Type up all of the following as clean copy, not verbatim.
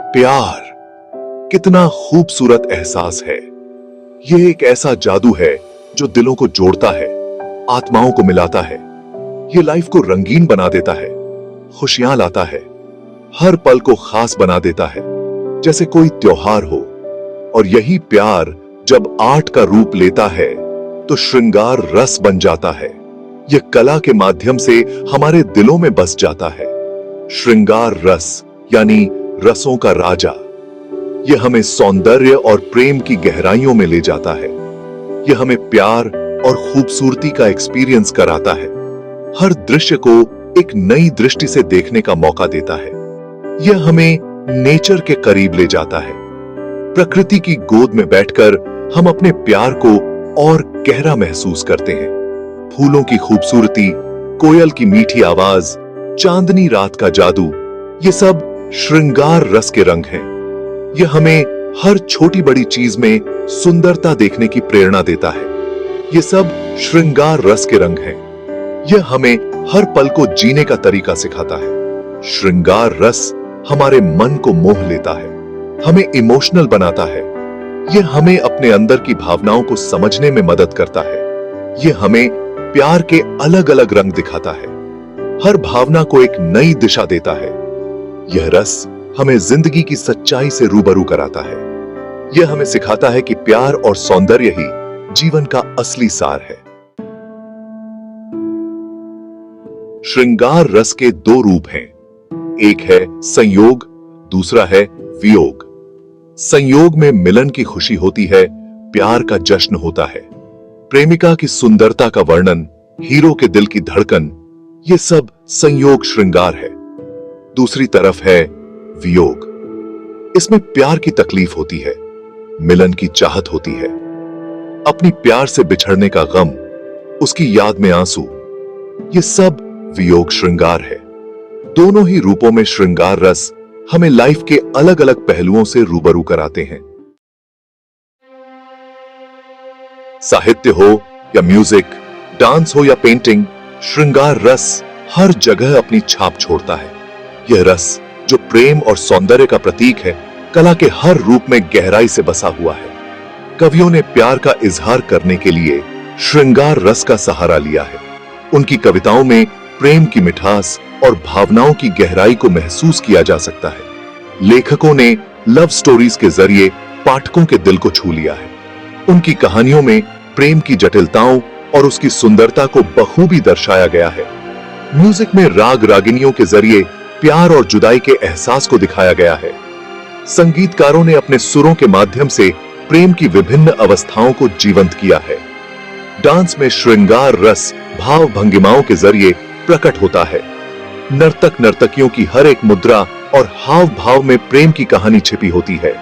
प्यार कितना खूबसूरत एहसास है। यह एक ऐसा जादू है जो दिलों को जोड़ता है, आत्माओं को मिलाता है। यह लाइफ को रंगीन बना देता है, खुशियां लाता है, हर पल को खास बना देता है जैसे कोई त्योहार हो। और यही प्यार जब आर्ट का रूप लेता है तो श्रृंगार रस बन जाता है। यह कला के माध्यम से हमारे दिलों में बस जाता है। श्रृंगार रस यानी रसों का राजा। यह हमें सौंदर्य और प्रेम की गहराइयों में ले जाता है। यह हमें प्यार और खूबसूरती का एक्सपीरियंस कराता है। हर दृश्य को एक नई दृष्टि से देखने का मौका देता है। यह हमें नेचर के करीब ले जाता है। प्रकृति की गोद में बैठकर हम अपने प्यार को और गहरा महसूस करते हैं। फूलों की खूबसूरती, कोयल की मीठी आवाज, चांदनी रात का जादू, ये सब श्रृंगार रस के रंग हैं। यह हमें हर छोटी बड़ी चीज में सुंदरता देखने की प्रेरणा देता है। ये सब श्रृंगार रस के रंग हैं। यह हमें हर पल को जीने का तरीका सिखाता है। श्रृंगार रस हमारे मन को मोह लेता है, हमें इमोशनल बनाता है। यह हमें अपने अंदर की भावनाओं को समझने में मदद करता है। यह हमें प्यार के अलग अलग रंग दिखाता है, हर भावना को एक नई दिशा देता है। यह रस हमें जिंदगी की सच्चाई से रूबरू कराता है। यह हमें सिखाता है कि प्यार और सौंदर्य ही जीवन का असली सार है। श्रृंगार रस के दो रूप हैं। एक है संयोग, दूसरा है वियोग। संयोग में मिलन की खुशी होती है, प्यार का जश्न होता है। प्रेमिका की सुंदरता का वर्णन, हीरो के दिल की धड़कन, ये सब संयोग श्रृंगार है। दूसरी तरफ है वियोग। इसमें प्यार की तकलीफ होती है, मिलन की चाहत होती है, अपनी प्यार से बिछड़ने का गम, उसकी याद में आंसू, ये सब वियोग श्रृंगार है। दोनों ही रूपों में श्रृंगार रस हमें लाइफ के अलग अलग पहलुओं से रूबरू कराते हैं। साहित्य हो या म्यूजिक, डांस हो या पेंटिंग, श्रृंगार रस हर जगह अपनी छाप छोड़ता है। यह रस जो प्रेम और सौंदर्य का प्रतीक है, कला के हर रूप में गहराई से बसा हुआ है। कवियों ने प्यार का इजहार करने के लिए श्रृंगार रस का सहारा लिया है। उनकी कविताओं में प्रेम की मिठास और भावनाओं की गहराई को महसूस किया जा सकता है। लेखकों ने लव स्टोरीज के जरिए पाठकों के दिल को छू लिया है। उनकी कहानियों में प्रेम की जटिलताओं और उसकी सुंदरता को बखूबी दर्शाया गया है। म्यूजिक में राग रागिनियों के जरिए प्यार और जुदाई के एहसास को दिखाया गया है। संगीतकारों ने अपने सुरों के माध्यम से प्रेम की विभिन्न अवस्थाओं को जीवंत किया है। डांस में श्रृंगार रस भाव भंगिमाओं के जरिए प्रकट होता है। नर्तक नर्तकियों की हर एक मुद्रा और हाव भाव में प्रेम की कहानी छिपी होती है।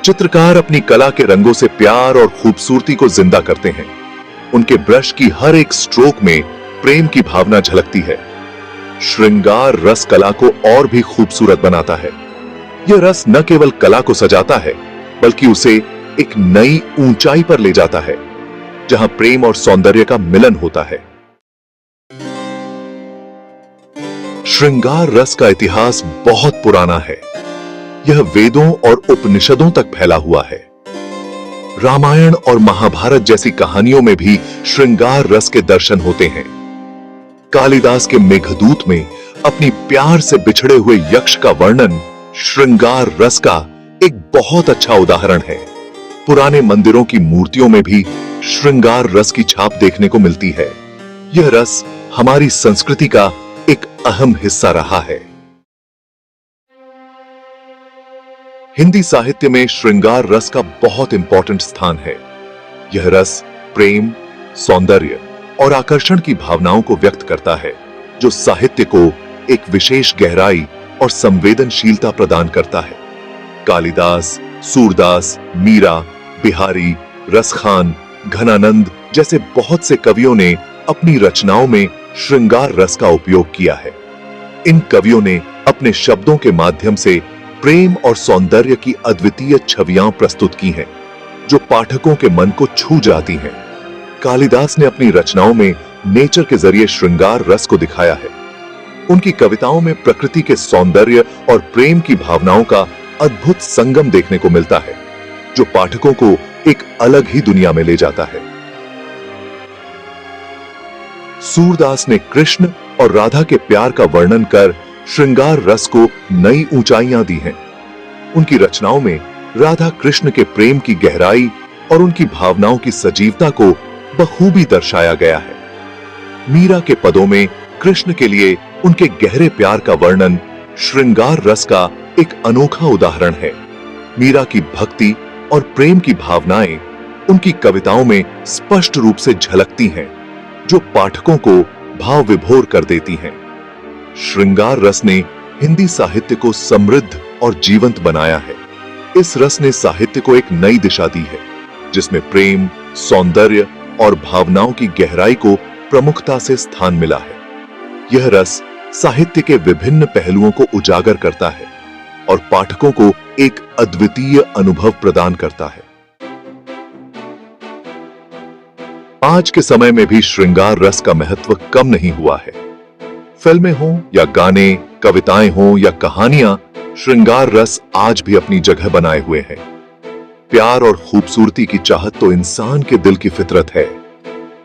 चित्रकार अपनी कला के रंगों से प्यार और खूबसूरती को जिंदा करते हैं। उनके ब्रश की हर एक स्ट्रोक में प्रेम की भावना झलकती है। श्रृंगार रस कला को और भी खूबसूरत बनाता है। यह रस न केवल कला को सजाता है, बल्कि उसे एक नई ऊंचाई पर ले जाता है, जहां प्रेम और सौंदर्य का मिलन होता है। श्रृंगार रस का इतिहास बहुत पुराना है। यह वेदों और उपनिषदों तक फैला हुआ है। रामायण और महाभारत जैसी कहानियों में भी श्रृंगार रस के दर्शन होते हैं। कालिदास के मेघदूत में अपनी प्यार से बिछड़े हुए यक्ष का वर्णन श्रृंगार रस का एक बहुत अच्छा उदाहरण है। पुराने मंदिरों की मूर्तियों में भी श्रृंगार रस की छाप देखने को मिलती है। यह रस हमारी संस्कृति का एक अहम हिस्सा रहा है। हिंदी साहित्य में श्रृंगार रस का बहुत इंपॉर्टेंट स्थान है। यह रस प्रेम, सौंदर्य और आकर्षण की भावनाओं को व्यक्त करता है, जो साहित्य को एक विशेष गहराई और संवेदनशीलता प्रदान करता है। कालिदास, सूरदास, मीरा, बिहारी, रसखान, घनानंद जैसे बहुत से कवियों ने अपनी रचनाओं में श्रृंगार रस का उपयोग किया है। इन कवियों ने अपने शब्दों के माध्यम से प्रेम और सौंदर्य की अद्वितीय छवियां प्रस्तुत की हैं, जो पाठकों के मन को छू जाती हैं। कालिदास ने अपनी रचनाओं में नेचर के जरिए श्रृंगार रस को दिखाया है। उनकी कविताओं में प्रकृति के सौंदर्य और प्रेम की भावनाओं का अद्भुत संगम देखने को मिलता है, जो पाठकों को एक अलग ही दुनिया में ले जाता है। सूरदास ने कृष्ण और राधा के प्यार का वर्णन कर श्रृंगार रस को नई ऊंचाइयां दी हैं। उनकी रचनाओं में राधा कृष्ण के प्रेम की गहराई और उनकी भावनाओं की सजीवता को बखूबी दर्शाया गया है। मीरा के पदों में कृष्ण के लिए उनके गहरे प्यार का वर्णन श्रृंगार रस का एक अनोखा उदाहरण है। मीरा की भक्ति और प्रेम की भावनाएं उनकी कविताओं में स्पष्ट रूप से झलकती हैं, जो पाठकों को भाव विभोर कर देती हैं। श्रृंगार रस ने हिंदी साहित्य को समृद्ध और जीवंत बनाया है। इस रस ने साहित्य को एक नई दिशा दी है, जिसमें प्रेम, सौंदर्य और भावनाओं की गहराई को प्रमुखता से स्थान मिला है। यह रस साहित्य के विभिन्न पहलुओं को उजागर करता है और पाठकों को एक अद्वितीय अनुभव प्रदान करता है। आज के समय में भी श्रृंगार रस का महत्व कम नहीं हुआ है। फिल्में हों या गाने, कविताएं हों या कहानियां, श्रृंगार रस आज भी अपनी जगह बनाए हुए है। प्यार और खूबसूरती की चाहत तो इंसान के दिल की फितरत है।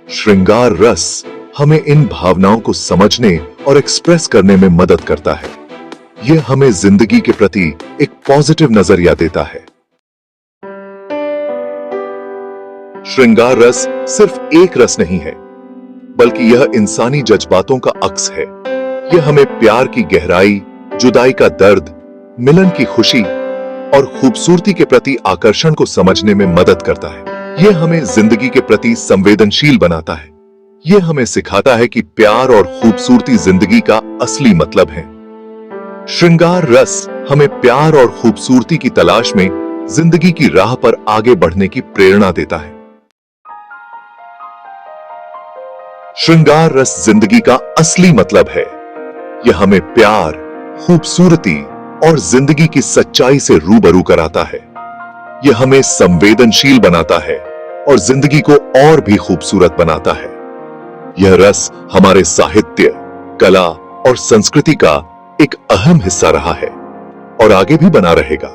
श्रृंगार रस हमें इन भावनाओं को समझने और एक्सप्रेस करने में मदद करता है। यह हमें जिंदगी के प्रति एक पॉजिटिव नजरिया देता है। श्रृंगार रस सिर्फ एक रस नहीं है, बल्कि यह इंसानी जज्बातों का अक्स है। यह हमें प्यार की गहराई, जुदाई का दर्द, मिलन की खुशी और खूबसूरती के प्रति आकर्षण को समझने में मदद करता है। यह हमें जिंदगी के प्रति संवेदनशील बनाता है। यह हमें सिखाता है कि प्यार और खूबसूरती जिंदगी का असली मतलब है। श्रृंगार रस हमें प्यार और खूबसूरती की तलाश में जिंदगी की राह पर आगे बढ़ने की प्रेरणा देता है। श्रृंगार रस जिंदगी का असली मतलब है। यह हमें प्यार, खूबसूरती और जिंदगी की सच्चाई से रूबरू कराता है। यह हमें संवेदनशील बनाता है और जिंदगी को और भी खूबसूरत बनाता है। यह रस हमारे साहित्य, कला और संस्कृति का एक अहम हिस्सा रहा है और आगे भी बना रहेगा।